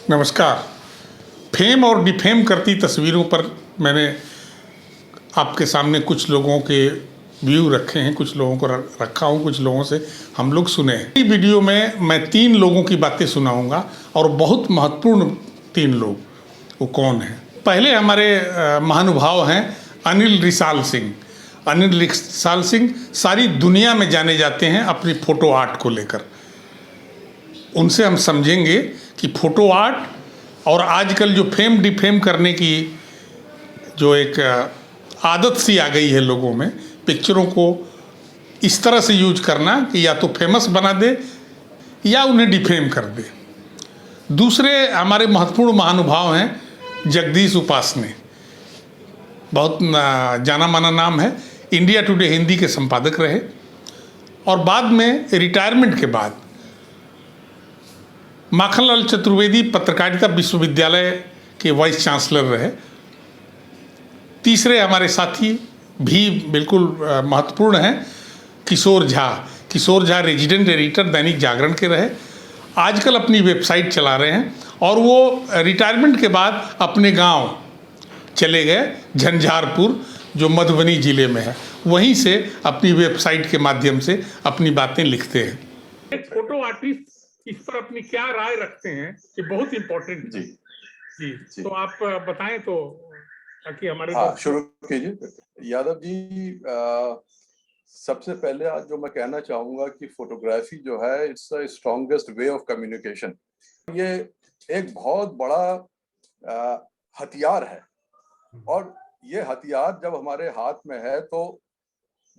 नमस्कार। फेम और डिफेम करती तस्वीरों पर मैंने आपके सामने कुछ लोगों के व्यू रखे हैं, कुछ लोगों को रखा हूँ, कुछ लोगों से हम लोग सुने हैं। इस वीडियो में मैं 3 लोगों की बातें सुनाऊंगा और बहुत महत्वपूर्ण 3 लोग। वो कौन हैं? पहले हमारे महानुभाव हैं अनिल रिसाल सिंह। अनिल रिसाल सिंह सारी दुनिया में जाने जाते हैं अपनी फ़ोटो आर्ट को लेकर। उनसे हम समझेंगे कि फ़ोटो आर्ट और आजकल जो फेम डिफेम करने की जो एक आदत सी आ गई है लोगों में, पिक्चरों को इस तरह से यूज करना कि या तो फेमस बना दे या उन्हें डिफेम कर दे। दूसरे हमारे महत्वपूर्ण महानुभाव हैं जगदीश उपासने। बहुत जाना माना नाम है, इंडिया टुडे हिंदी के संपादक रहे और बाद में रिटायरमेंट के बाद माखनलाल चतुर्वेदी पत्रकारिता विश्वविद्यालय के वाइस चांसलर रहे। तीसरे हमारे साथी भी बिल्कुल महत्वपूर्ण हैं किशोर झा। किशोर झा रेजिडेंट एडिटर दैनिक जागरण के रहे, आजकल अपनी वेबसाइट चला रहे हैं और वो रिटायरमेंट के बाद अपने गांव चले गए झंझारपुर, जो मधुबनी ज़िले में है। वहीं से अपनी वेबसाइट के माध्यम से अपनी बातें लिखते हैं। एक फोटो आर्टिस्ट इस पर अपनी क्या राय रखते हैं कि बहुत इम्पोर्टेंट है। जी, तो आप बताएं तो ताकि हमारे शुरू कीजिए। यादव जी, सबसे पहले आज जो मैं कहना चाहूंगा कि फोटोग्राफी जो है it's the strongest way of communication. ये एक बहुत बड़ा हथियार है और ये हथियार जब हमारे हाथ में है तो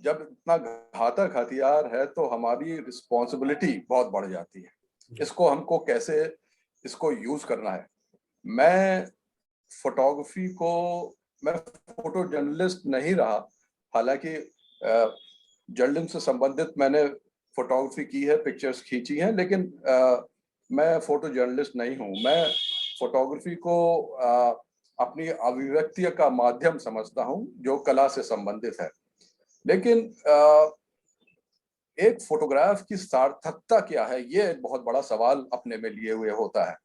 जब इतना घातक हथियार है तो हमारी रिस्पॉन्सिबिलिटी बहुत बढ़ जाती है। इसको हमको कैसे इसको यूज करना है। मैं फोटोग्राफी को, मैं फोटो जर्नलिस्ट नहीं रहा, हालांकि जर्नलिज्म से संबंधित मैंने फोटोग्राफी की है, पिक्चर्स खींची हैं, लेकिन मैं फोटो जर्नलिस्ट नहीं हूं। मैं फोटोग्राफी को अपनी अभिव्यक्ति का माध्यम समझता हूं जो कला से संबंधित है। लेकिन एक फोटोग्राफ की सार्थकता क्या है, ये एक बहुत बड़ा सवाल अपने में लिए हुए होता है।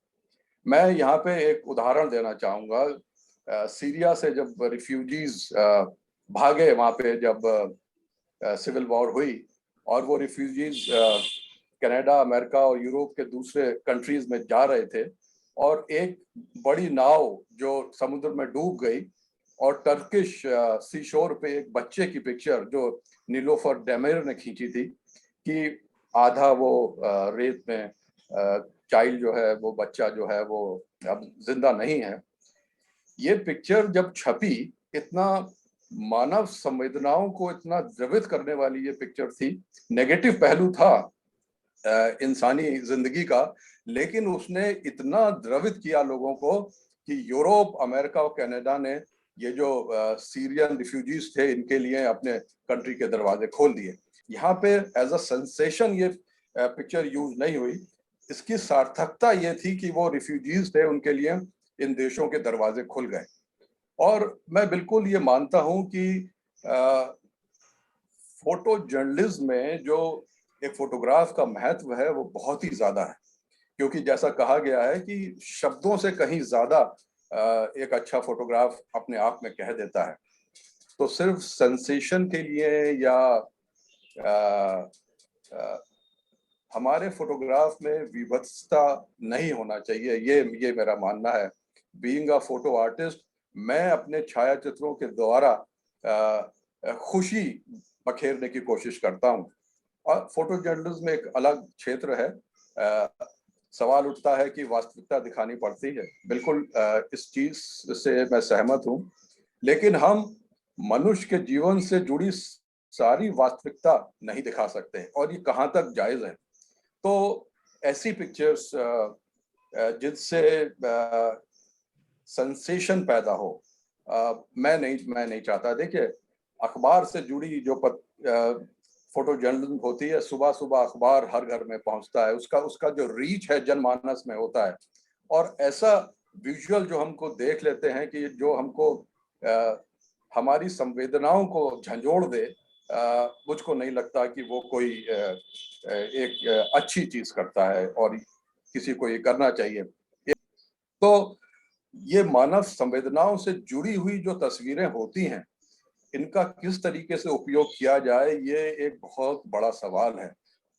मैं यहाँ पे एक उदाहरण देना चाहूँगा। सीरिया से जब रिफ्यूजीज भागे, वहाँ पे जब सिविल वॉर हुई और वो रिफ्यूजीज कनाडा, अमेरिका और यूरोप के दूसरे कंट्रीज में जा रहे थे और एक बड़ी नाव जो समुद्र में डूब गई और टर्किश सी शोर पे एक बच्चे की पिक्चर जो नीलोफर डेमेर ने खींची थी कि आधा वो रेत में चाइल्ड जो है, वो बच्चा जो है वो अब जिंदा नहीं है। ये पिक्चर जब छपी, इतना मानव संवेदनाओं को इतना द्रवित करने वाली ये पिक्चर थी। नेगेटिव पहलू था इंसानी जिंदगी का, लेकिन उसने इतना द्रवित किया लोगों को कि यूरोप, अमेरिका और कनाडा ने ये जो सीरियन रिफ्यूजीज थे, इनके लिए अपने कंट्री के दरवाजे खोल दिए। यहाँ पे एज अ सेंसेशन ये पिक्चर यूज नहीं हुई। इसकी सार्थकता ये थी कि वो रिफ्यूजीज थे, उनके लिए इन देशों के दरवाजे खुल गए। और मैं बिल्कुल ये मानता हूँ कि फोटो जर्नलिज्म में जो एक फोटोग्राफ का महत्व है वो बहुत ही ज्यादा है, क्योंकि जैसा कहा गया है कि शब्दों से कहीं ज्यादा एक अच्छा फोटोग्राफ अपने आप में कह देता है। तो सिर्फ सेंसेशन के लिए या हमारे फोटोग्राफ में विभत्सता नहीं होना चाहिए, ये मेरा मानना है। बीइंग अ फोटो आर्टिस्ट, मैं अपने छायाचित्रों के द्वारा खुशी बखेरने की कोशिश करता हूँ। और फोटो जर्नलिज्म एक अलग क्षेत्र है। सवाल उठता है कि वास्तविकता दिखानी पड़ती है। बिल्कुल इस चीज से मैं सहमत हूँ, लेकिन हम मनुष्य के जीवन से जुड़ी सारी वास्तविकता नहीं दिखा सकते और ये कहाँ तक जायज है। तो ऐसी पिक्चर्स जिससे सेंसेशन पैदा हो, मैं नहीं चाहता। देखिए, अखबार से जुड़ी जो फोटो जर्नलिज्म होती है, सुबह सुबह अखबार हर घर में पहुंचता है, उसका जो रीच है जनमानस में होता है। और ऐसा विजुअल जो हमको देख लेते हैं कि जो हमको हमारी संवेदनाओं को झंझोड़ दे, मुझको नहीं लगता कि वो कोई एक अच्छी चीज करता है और किसी को ये करना चाहिए। तो ये मानव संवेदनाओं से जुड़ी हुई जो तस्वीरें होती हैं, इनका किस तरीके से उपयोग किया जाए, ये एक बहुत बड़ा सवाल है।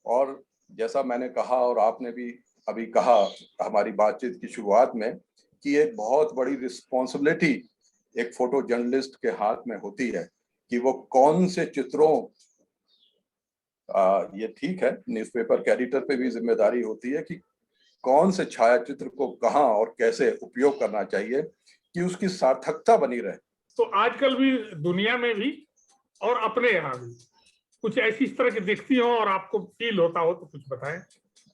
और जैसा मैंने कहा और आपने भी अभी कहा हमारी बातचीत की शुरुआत में, कि ये बहुत बड़ी रिस्पॉन्सिबिलिटी एक फोटो जर्नलिस्ट के हाथ में होती है कि वो कौन से चित्रों, ये ठीक है, न्यूज़पेपर के एडिटर पे भी जिम्मेदारी होती है कि कौन से छायाचित्र को कहाँ और कैसे उपयोग करना चाहिए कि उसकी सार्थकता बनी रहे। तो आजकल भी दुनिया में भी और अपने यहाँ भी कुछ ऐसी इस तरह की दिखती हो और आपको फील होता हो तो कुछ बताएं,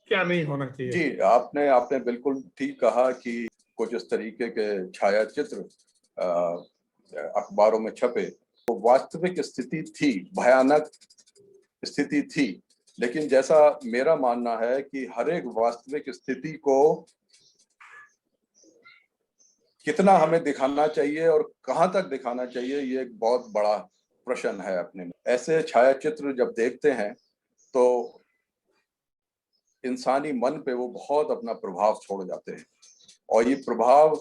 क्या नहीं होना चाहिए? जी, आपने आपने बिल्कुल ठीक कहा कि कुछ इस तरीके के छायाचित्र अखबारों में छपे, तो वास्तविक स्थिति थी, भयानक स्थिति थी। लेकिन जैसा मेरा मानना है कि हर एक वास्तविक स्थिति को कितना हमें दिखाना चाहिए और कहाँ तक दिखाना चाहिए, ये एक बहुत बड़ा प्रश्न है अपने में। ऐसे छायाचित्र जब देखते हैं तो इंसानी मन पे वो बहुत अपना प्रभाव छोड़ जाते हैं और ये प्रभाव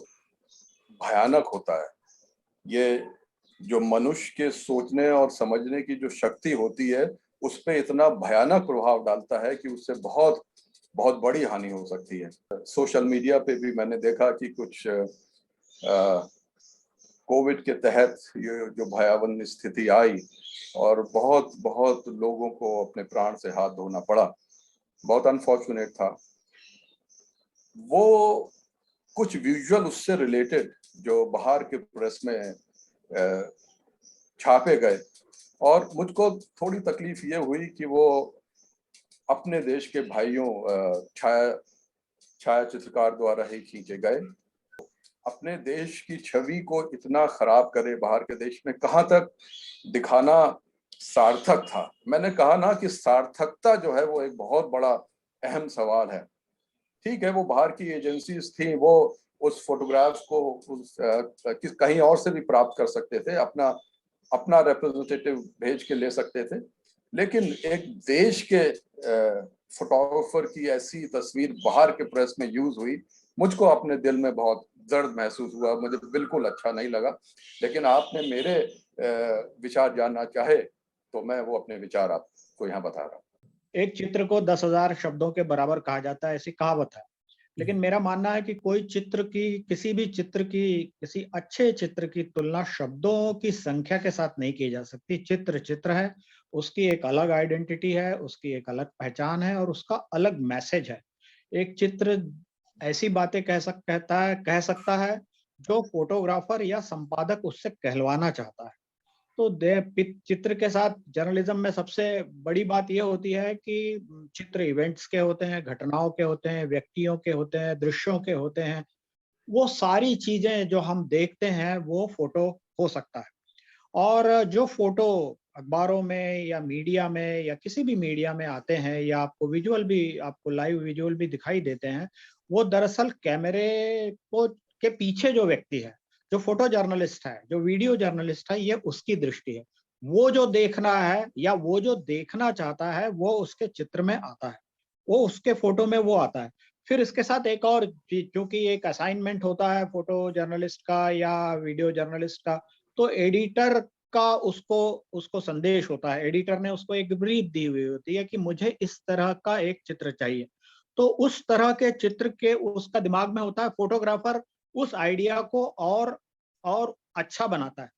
भयानक होता है। ये जो मनुष्य के सोचने और समझने की जो शक्ति होती है, उस पे इतना भयानक प्रभाव डालता है कि उससे बहुत बहुत बड़ी हानि हो सकती है। सोशल मीडिया पे भी मैंने देखा कि कुछ कोविड के तहत ये जो भयावह स्थिति आई और बहुत बहुत लोगों को अपने प्राण से हाथ धोना पड़ा, बहुत अनफॉर्चुनेट था। वो कुछ विजुअल उससे रिलेटेड जो बाहर के प्रेस में छापे गए और मुझको थोड़ी तकलीफ ये हुई कि वो अपने देश के भाइयों छायाचित्रकार द्वारा ही खींचे गए। अपने देश की छवि को इतना खराब करे बाहर के देश में, कहाँ तक दिखाना सार्थक था? मैंने कहा ना कि सार्थकता जो है वो एक बहुत बड़ा अहम सवाल है। ठीक है, वो बाहर की एजेंसीज थी, वो उस फोटोग्राफ्स को कहीं और से भी प्राप्त कर सकते थे, अपना अपना रिप्रेजेंटेटिव भेज के ले सकते थे। लेकिन एक देश के फोटोग्राफर की ऐसी तस्वीर बाहर के प्रेस में यूज हुई, मुझको अपने दिल में बहुत दर्द महसूस हुआ, मुझे बिल्कुल अच्छा नहीं लगा। लेकिन आपने मेरे विचार जानना चाहे तो मैं वो अपने विचार आपको यहाँ बता रहा हूँ। एक चित्र को 10,000 शब्दों के बराबर कहा जाता है, ऐसी कहावत है। लेकिन मेरा मानना है कि कोई चित्र की, किसी भी चित्र की, किसी अच्छे चित्र की तुलना शब्दों की संख्या के साथ नहीं की जा सकती। चित्र चित्र है, उसकी एक अलग आइडेंटिटी है, उसकी एक अलग पहचान है और उसका अलग मैसेज है। एक चित्र ऐसी बातें कह सकता है जो फोटोग्राफर या संपादक उससे कहलवाना चाहता है। तो चित्र के साथ जर्नलिज्म में सबसे बड़ी बात यह होती है कि चित्र इवेंट्स के होते हैं, घटनाओं के होते हैं, व्यक्तियों के होते हैं, दृश्यों के होते हैं। वो सारी चीजें जो हम देखते हैं वो फोटो हो सकता है। और जो फोटो अखबारों में या मीडिया में या किसी भी मीडिया में आते हैं या आपको लाइव विजुअल भी दिखाई देते हैं, वो दरअसल कैमरे को के पीछे जो व्यक्ति है, जो फोटो जर्नलिस्ट है, जो वीडियो जर्नलिस्ट है, ये उसकी दृष्टि है। वो जो देखना है या वो जो देखना चाहता है वो उसके चित्र में आता है, वो उसके फोटो में वो आता है। फिर इसके साथ एक और चीज, क्योंकि एक असाइनमेंट होता है फोटो जर्नलिस्ट का या वीडियो जर्नलिस्ट का, तो एडिटर का उसको उसको संदेश होता है। एडिटर ने उसको एक ब्रीफ दी हुई होती है कि मुझे इस तरह का एक चित्र चाहिए। तो उस तरह के चित्र के उसका दिमाग में होता है। फोटोग्राफर उस आइडिया को और अच्छा बनाता है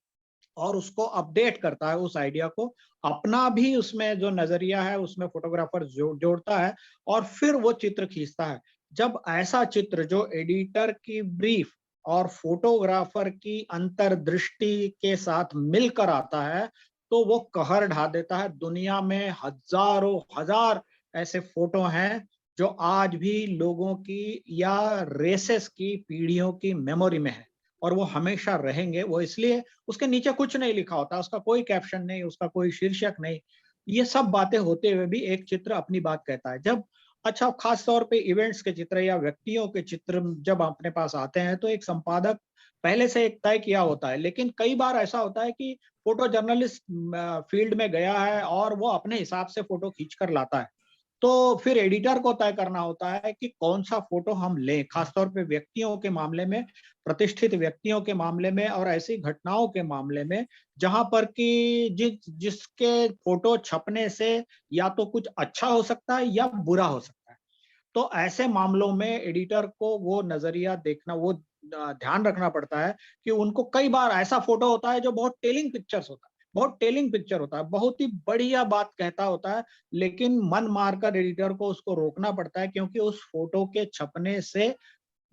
और उसको अपडेट करता है, उस आइडिया को अपना भी उसमें जो नजरिया है उसमें फोटोग्राफर जोड़ता है और फिर वो चित्र खींचता है। जब ऐसा चित्र जो एडिटर की ब्रीफ और फोटोग्राफर की अंतर्दृष्टि के साथ मिलकर आता है, तो वो कहर ढा देता है। दुनिया में हजारों हजार ऐसे फोटो हैं जो आज भी लोगों की या रेसेस की पीढ़ियों की मेमोरी में है और वो हमेशा रहेंगे। वो इसलिए उसके नीचे कुछ नहीं लिखा होता, उसका कोई कैप्शन नहीं, उसका कोई शीर्षक नहीं। ये सब बातें होते हुए भी एक चित्र अपनी बात कहता है। जब अच्छा, खास तौर पे इवेंट्स के चित्र या व्यक्तियों के चित्र जब अपने पास आते हैं तो एक संपादक पहले से एक तय किया होता है। लेकिन कई बार ऐसा होता है कि फोटो जर्नलिस्ट फील्ड में गया है और वो अपने हिसाब से फोटो खींच कर लाता है। तो फिर एडिटर को तय करना होता है कि कौन सा फोटो हम लें, खासतौर पे व्यक्तियों के मामले में, प्रतिष्ठित व्यक्तियों के मामले में और ऐसी घटनाओं के मामले में जहां पर कि जिसके फोटो छपने से या तो कुछ अच्छा हो सकता है या बुरा हो सकता है। तो ऐसे मामलों में एडिटर को वो नजरिया देखना, वो ध्यान रखना पड़ता है कि उनको कई बार ऐसा फोटो होता है जो बहुत टेलिंग पिक्चर्स होता है, बहुत टेलिंग पिक्चर होता है, बहुत ही बढ़िया बात कहता होता है, लेकिन मन मारकर एडिटर को उसको रोकना पड़ता है क्योंकि उस फोटो के छपने से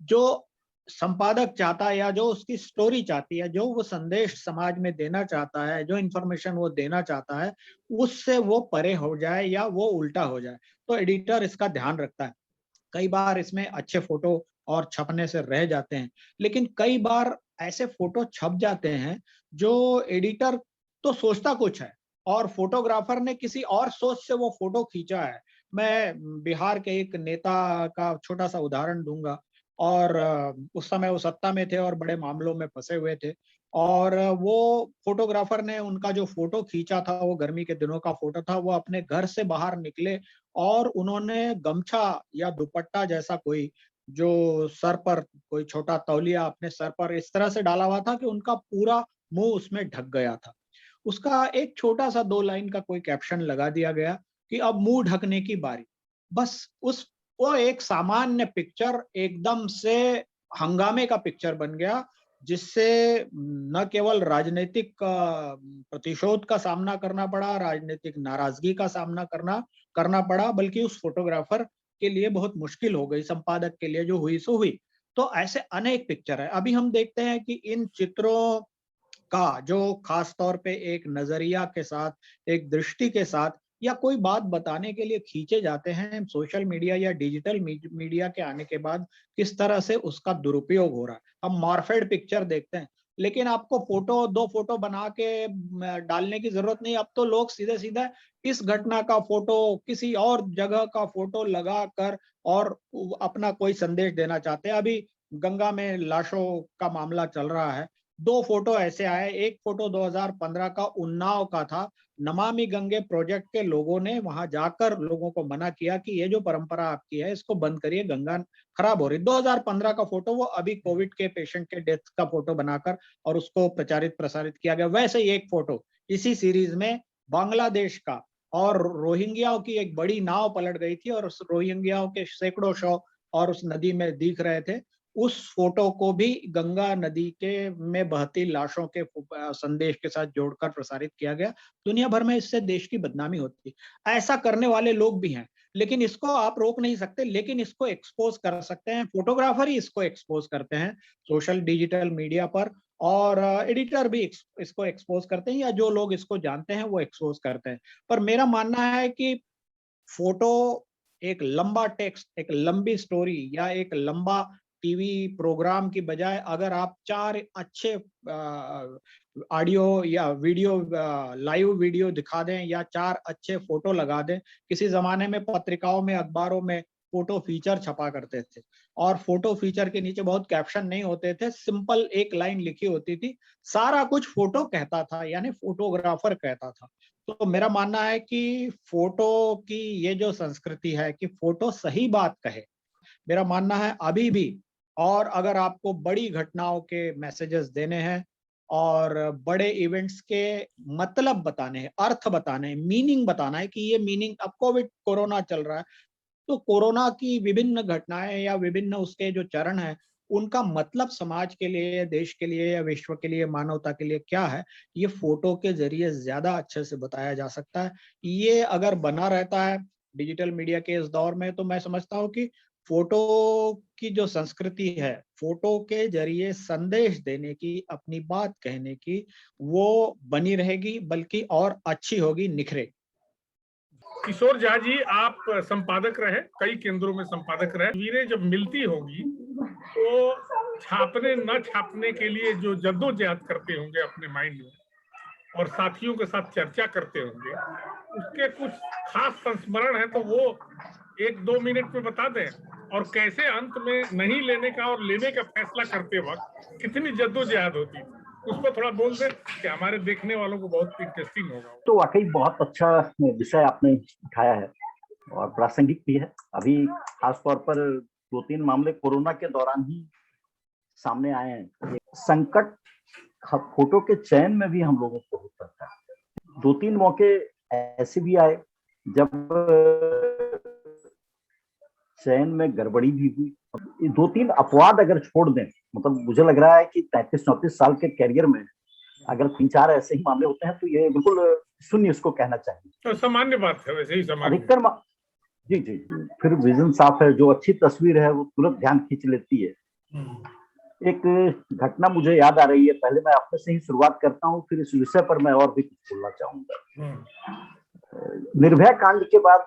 जो संपादक चाहता है या जो उसकी स्टोरी चाहती है, जो वो संदेश समाज में देना चाहता है, जो इंफॉर्मेशन वो देना चाहता है, उससे वो परे हो जाए या वो उल्टा हो जाए। तो एडिटर इसका ध्यान रखता है। कई बार इसमें अच्छे फोटो और छपने से रह जाते हैं, लेकिन कई बार ऐसे फोटो छप जाते हैं जो एडिटर तो सोचता कुछ है और फोटोग्राफर ने किसी और सोच से वो फोटो खींचा है। मैं बिहार के एक नेता का छोटा सा उदाहरण दूंगा और उस समय वो सत्ता में थे और बड़े मामलों में फंसे हुए थे और वो फोटोग्राफर ने उनका जो फोटो खींचा था, वो गर्मी के दिनों का फोटो था, वो अपने घर से बाहर निकले और उन्होंने गमछा या दुपट्टा जैसा कोई जो सर पर, कोई छोटा तौलिया अपने सर पर इस तरह से डाला हुआ था कि उनका पूरा मुंह उसमें ढक गया था। उसका एक छोटा सा 2 लाइन का कोई कैप्शन लगा दिया गया कि अब मुंह ढकने की बारी। बस उस वो एक सामान्य पिक्चर एकदम से हंगामे का पिक्चर बन गया, जिससे न केवल राजनीतिक प्रतिशोध का सामना करना पड़ा, राजनीतिक नाराजगी का सामना करना करना पड़ा, बल्कि उस फोटोग्राफर के लिए बहुत मुश्किल हो गई, संपादक के लिए जो हुई सो हुई। तो ऐसे अनेक पिक्चर है। अभी हम देखते हैं कि इन चित्रों का जो खास तौर पे एक नजरिया के साथ, एक दृष्टि के साथ या कोई बात बताने के लिए खींचे जाते हैं, सोशल मीडिया या डिजिटल मीडिया के आने के बाद किस तरह से उसका दुरुपयोग हो रहा है। हम मॉर्फेड पिक्चर देखते हैं, लेकिन आपको फोटो, 2 फोटो बना के डालने की जरूरत नहीं। अब तो लोग सीधे सीधे इस घटना का फोटो, किसी और जगह का फोटो लगा कर और अपना कोई संदेश देना चाहते हैं। अभी गंगा में लाशों का मामला चल रहा है। 2 फोटो ऐसे आए, एक फोटो 2015 का उन्नाव का था। नमामि गंगे प्रोजेक्ट के लोगों ने वहां जाकर लोगों को मना किया कि ये जो परंपरा आपकी है इसको बंद करिए, गंगा खराब हो रही। 2015 का फोटो, वो अभी कोविड के पेशेंट के डेथ का फोटो बनाकर और उसको प्रचारित प्रसारित किया गया। वैसे ही एक फोटो इसी सीरीज में बांग्लादेश का, और रोहिंग्याओं की एक बड़ी नाव पलट गई थी और उस रोहिंग्याओं के सैकड़ों शव और उस नदी में दिख रहे थे। उस फोटो को भी गंगा नदी के में बहती लाशों के संदेश के साथ जोड़कर प्रसारित किया गया। दुनिया भर में इससे देश की बदनामी होती है। ऐसा करने वाले लोग भी हैं, लेकिन इसको आप रोक नहीं सकते, लेकिन इसको एक्सपोज कर सकते हैं। फोटोग्राफर ही इसको एक्सपोज करते हैं सोशल डिजिटल मीडिया पर, और एडिटर भी इसको एक्सपोज करते हैं, या जो लोग इसको जानते हैं वो एक्सपोज करते हैं। पर मेरा मानना है कि फोटो एक लंबा टेक्स्ट, एक लंबी स्टोरी या एक लंबा टीवी प्रोग्राम की बजाय अगर आप 4 अच्छे ऑडियो या वीडियो, लाइव वीडियो दिखा दें या 4 अच्छे फोटो लगा दें। किसी जमाने में पत्रिकाओं में, अखबारों में फोटो फीचर छपा करते थे और फोटो फीचर के नीचे बहुत कैप्शन नहीं होते थे, सिंपल एक लाइन लिखी होती थी, सारा कुछ फोटो कहता था, यानी फोटोग्राफर कहता था। तो मेरा मानना है कि फोटो की ये जो संस्कृति है कि फोटो सही बात कहे, मेरा मानना है अभी भी। और अगर आपको बड़ी घटनाओं के मैसेजेस देने हैं और बड़े इवेंट्स के मतलब बताने हैं, अर्थ बताने हैं, मीनिंग बताना है कि ये मीनिंग, अब कोरोना चल रहा है, तो कोरोना की विभिन्न घटनाएं या विभिन्न उसके जो चरण हैं, उनका मतलब समाज के लिए, देश के लिए या विश्व के लिए, मानवता के लिए क्या है, ये फोटो के जरिए ज्यादा अच्छे से बताया जा सकता है। ये अगर बना रहता है डिजिटल मीडिया के इस दौर में, तो मैं समझता हूँ कि फोटो की जो संस्कृति है, फोटो के जरिए संदेश देने की, अपनी बात कहने की, वो बनी रहेगी, बल्कि और अच्छी होगी, निखरेगी। किशोर झा जी, आप संपादक रहे, कई केंद्रों में संपादक रहे। तस्वीरें जब मिलती होंगी तो छापने न छापने के लिए जो जद्दोजहद करते होंगे अपने माइंड में और साथियों के साथ चर्चा करते होंगे, उसके कुछ खास संस्मरण है तो वो 1-2 मिनट में बता दें। और कैसे अंत में नहीं लेने का और लेने का फैसला करते वक्त कितनी जद्दोजहद होती थी, उस पर थोड़ा बोल दें कि हमारे देखने वालों को बहुत इंटरेस्टिंग होगा। तो वाकई बहुत अच्छा विषय आपने उठाया है। और प्रासंगिक भी है। अभी खास तौर पर 2-3 मामले कोरोना के दौरान ही सामने आए हैं। संकट फोटो के चयन में भी हम लोगों को होता था। 2-3 मौके ऐसे भी आए जब चयन में गड़बड़ी भी हुई। 2-3 अपवाद अगर छोड़ दें, मतलब मुझे लग रहा है कि 33-34 साल के कैरियर में अगर 3-4 ऐसे ही मामले होते हैं तो ये बिल्कुल शून्य इसको कहना चाहिए। तो सामान्य बात है, वैसे ही सामान्य। अधिकतर जी जी, फिर विजन साफ है, जो अच्छी तस्वीर है वो तुरंत ध्यान खींच लेती है। एक घटना मुझे याद आ रही है, पहले मैं अपने से ही शुरुआत करता हूँ, फिर इस विषय पर मैं और भी कुछ बोलना चाहूंगा। निर्भया कांड के बाद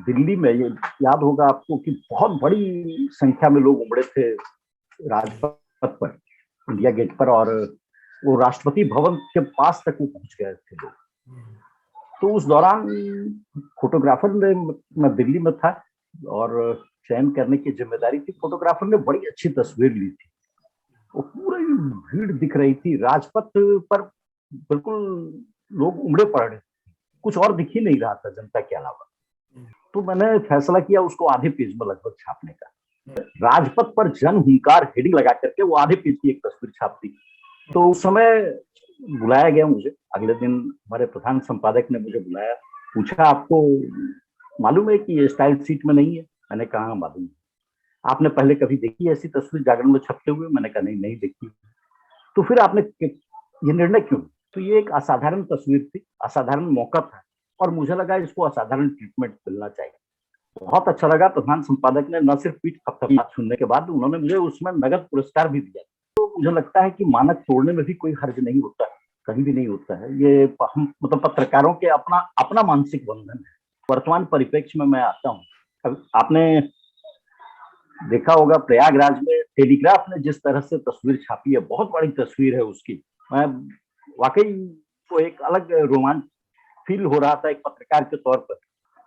दिल्ली में, ये याद होगा आपको कि बहुत बड़ी संख्या में लोग उमड़े थे राजपथ पर, इंडिया गेट पर, और वो राष्ट्रपति भवन के पास तक वो पहुंच गए थे लोग। तो उस दौरान फोटोग्राफर ने, मैं दिल्ली में था और चयन करने की जिम्मेदारी थी, फोटोग्राफर ने बड़ी अच्छी तस्वीर ली थी। वो पूरी भीड़ दिख रही थी राजपथ पर, बिल्कुल लोग उमड़े पड़ रहे थे, कुछ और दिख ही नहीं रहा था जनता के अलावा। तो मैंने फैसला किया उसको आधे पेज में लगभग छापने का। राजपथ पर जन हुंकार हेडिंग लगा करके वो आधे पेज की एक तस्वीर छाप दी। तो उस समय बुलाया गया मुझे, अगले दिन हमारे प्रधान संपादक ने मुझे बुलाया, पूछा आपको मालूम है कि ये स्टाइल सीट में नहीं है? मैंने कहा मालूम है। आपने पहले कभी देखी ऐसी तस्वीर जागरण में छपते हुए? मैंने कहा नहीं देखी। तो फिर आपने ये निर्णय क्यों? तो ये एक असाधारण तस्वीर थी, असाधारण मौका था, और मुझे लगा इसको असाधारण ट्रीटमेंट मिलना चाहिए। बहुत अच्छा लगा। प्रधान संपादक ने न सिर्फ पीठ थपथपाई सुनने के बाद उन्होंने मुझे उसमें नगद पुरस्कार भी दिया। तो मुझे लगता है कि मानक तोड़ने में भी कोई हर्ज नहीं होता, कहीं भी नहीं होता है। ये हम मतलब पत्रकारों के अपना मानसिक बंधन है। वर्तमान परिप्रेक्ष्य में मैं आता हूँ, आपने देखा होगा प्रयागराज में टेलीग्राफ ने जिस तरह से तस्वीर छापी है, बहुत बड़ी तस्वीर है उसकी। मैं वाकई को एक अलग रोमांच फील हो रहा था एक पत्रकार के तौर पर।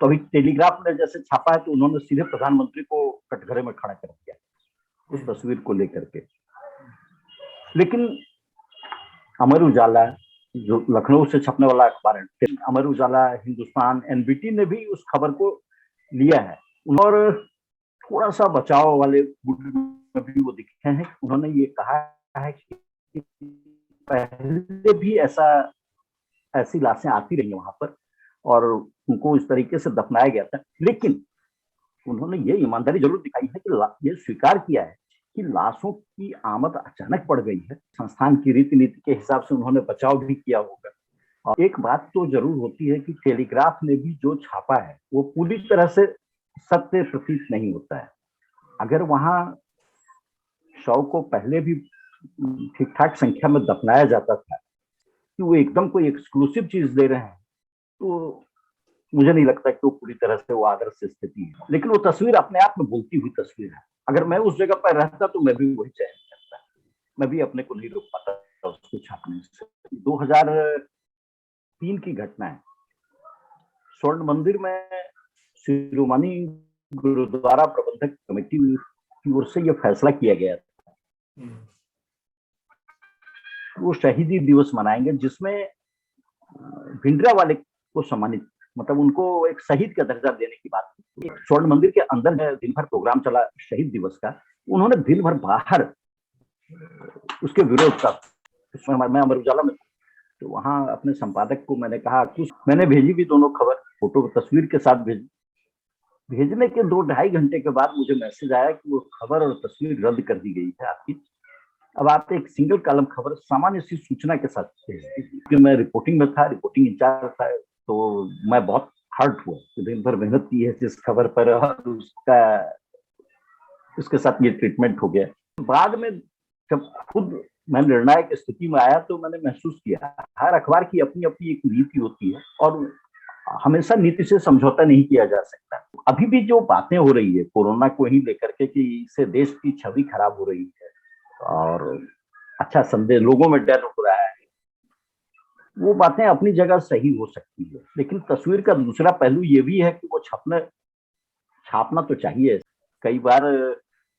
तो अभी टेलीग्राफ ने जैसे छापा है तो उन्होंने सीधे प्रधानमंत्री को कटघरे में खड़ा कर दिया उस तस्वीर को लेकर के। लेकिन अमर उजाला, जो लखनऊ से छपने वाला अखबार है, अमर उजाला, हिंदुस्तान, एनबीटी ने भी उस खबर को लिया है, और थोड़ा सा बचाव वाले में भी वो दिखे हैं। उन्होंने ये कहा है कि पहले भी ऐसी लाशें आती रही वहां पर और उनको इस तरीके से दफनाया गया था, लेकिन उन्होंने ये ईमानदारी जरूर दिखाई है कि ये स्वीकार किया है कि लाशों की आमद अचानक पड़ गई है। संस्थान की रीति नीति के हिसाब से उन्होंने बचाव भी किया होगा। और एक बात तो जरूर होती है कि टेलीग्राफ ने भी जो छापा है वो पूरी तरह से सत्य प्रतीत नहीं होता है। अगर वहां शव को पहले भी ठीक ठाक संख्या में दफनाया जाता था कि वो एकदम कोई एक्सक्लूसिव चीज दे रहे हैं, तो मुझे नहीं लगता कि वो पूरी तरह से वो आदर्श स्थिति है। लेकिन वो तस्वीर अपने आप में बोलती हुई तस्वीर है। अगर मैं उस जगह पर रहता तो मैं भी वही चयन करता, मैं भी अपने को नहीं रोक पाता उसको छापने से। 2003 की घटना है, स्वर्ण मंदिर में शिरोमणि गुरुद्वारा प्रबंधक कमेटी की ओर से यह फैसला किया गया था वो शहीदी दिवस मनाएंगे, जिसमें भिंडरावाले को सम्मानित, मतलब उनको एक शहीद का दर्जा देने की बात थी। स्वर्ण मंदिर के अंदर दिन भर प्रोग्राम चला शहीद दिवस का, उन्होंने दिन भर बाहर उसके विरोध का। उसमें मैं अमर उजाला में, तो वहां अपने संपादक को मैंने कहा, कुछ मैंने भेजी भी दोनों खबर, फोटो तस्वीर के साथ भेजी। भेजने के 2-2.5 घंटे के बाद मुझे मैसेज आया कि वो खबर और तस्वीर रद्द कर दी गई है आपकी। अब आप एक सिंगल कॉलम खबर सामान्य सी सूचना के साथ भेज दीजिए। मैं रिपोर्टिंग में था, रिपोर्टिंग इंचार्ज था, तो मैं बहुत हर्ट हुआ कि दिन भर मेहनत की है जिस खबर पर और उसके साथ ये ट्रीटमेंट हो गया। बाद में जब खुद मैं निर्णायक स्थिति में आया तो मैंने महसूस किया हर अखबार की अपनी अपनी एक नीति होती है और हमेशा नीति से समझौता नहीं किया जा सकता। अभी भी जो बातें हो रही है कोरोना को ही लेकर के कि इससे देश की छवि खराब हो रही है और अच्छा संदेश लोगों में डर हो रहा है, वो बातें अपनी जगह सही हो सकती है, लेकिन तस्वीर का दूसरा पहलू ये भी है कि वो छापना तो चाहिए। कई बार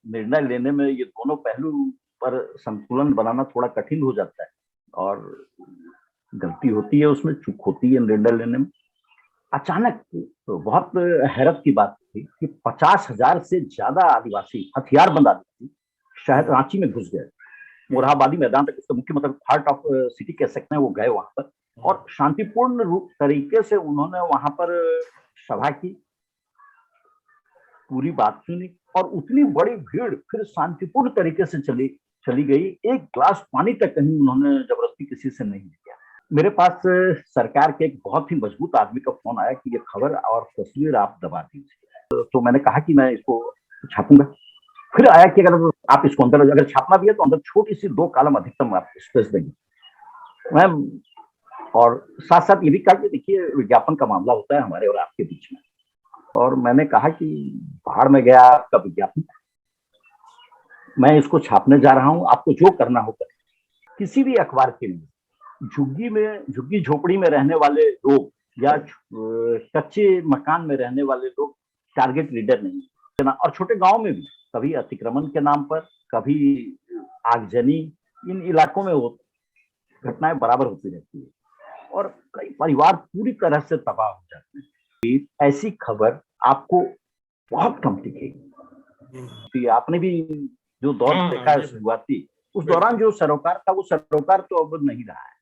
निर्णय लेने में ये दोनों पहलू पर संतुलन बनाना थोड़ा कठिन हो जाता है और गलती होती है, उसमें चूक होती है निर्णय लेने में। अचानक तो बहुत हैरत की बात थी कि 50,000 से ज्यादा आदिवासी हथियारबंद आदिवासी शहर रांची में घुस गए। मोरहाबादी मैदान तक, इसका मुख्य मतलब हार्ट ऑफ सिटी कह सकते हैं, वो गए वहां पर और शांतिपूर्ण रूप तरीके से उन्होंने वहां पर सभा की, पूरी बात सुनी और उतनी बड़ी भीड़ फिर शांतिपूर्ण तरीके से चली गई। एक गिलास पानी तक कहीं उन्होंने जबरदस्ती किसी से नहीं लिया। मेरे पास सरकार के एक बहुत ही मजबूत आदमी का फोन आया कि ये खबर और तस्वीर आप दबा दीजिए। तो मैंने कहा कि मैं इसको छापूंगा। फिर आया कि अगर आप इसको अंदर अगर छापना भी है तो अंदर छोटी सी 2 कॉलम अधिकतम आप स्पेस देंगे। मैं और साथ साथ ये भी कहा कि देखिए विज्ञापन का मामला होता है हमारे और आपके बीच में, और मैंने कहा कि बाहर में गया आपका विज्ञापन, मैं इसको छापने जा रहा हूं, आपको जो करना हो करें। किसी भी अखबार के लिए झुग्गी झोपड़ी में रहने वाले लोग या कच्चे मकान में रहने वाले लोग टारगेट रीडर नहीं। और छोटे गांव में भी कभी अतिक्रमण के नाम पर, कभी आगजनी, इन इलाकों में वो घटनाएं बराबर होती रहती है और कई परिवार पूरी तरह से तबाह हो जाते हैं। ऐसी खबर आपको बहुत कम दिखेगी। आपने भी जो दौर देखा है शुरुआती, उस दौरान जो सरोकार था वो सरोकार तो अब नहीं रहा है।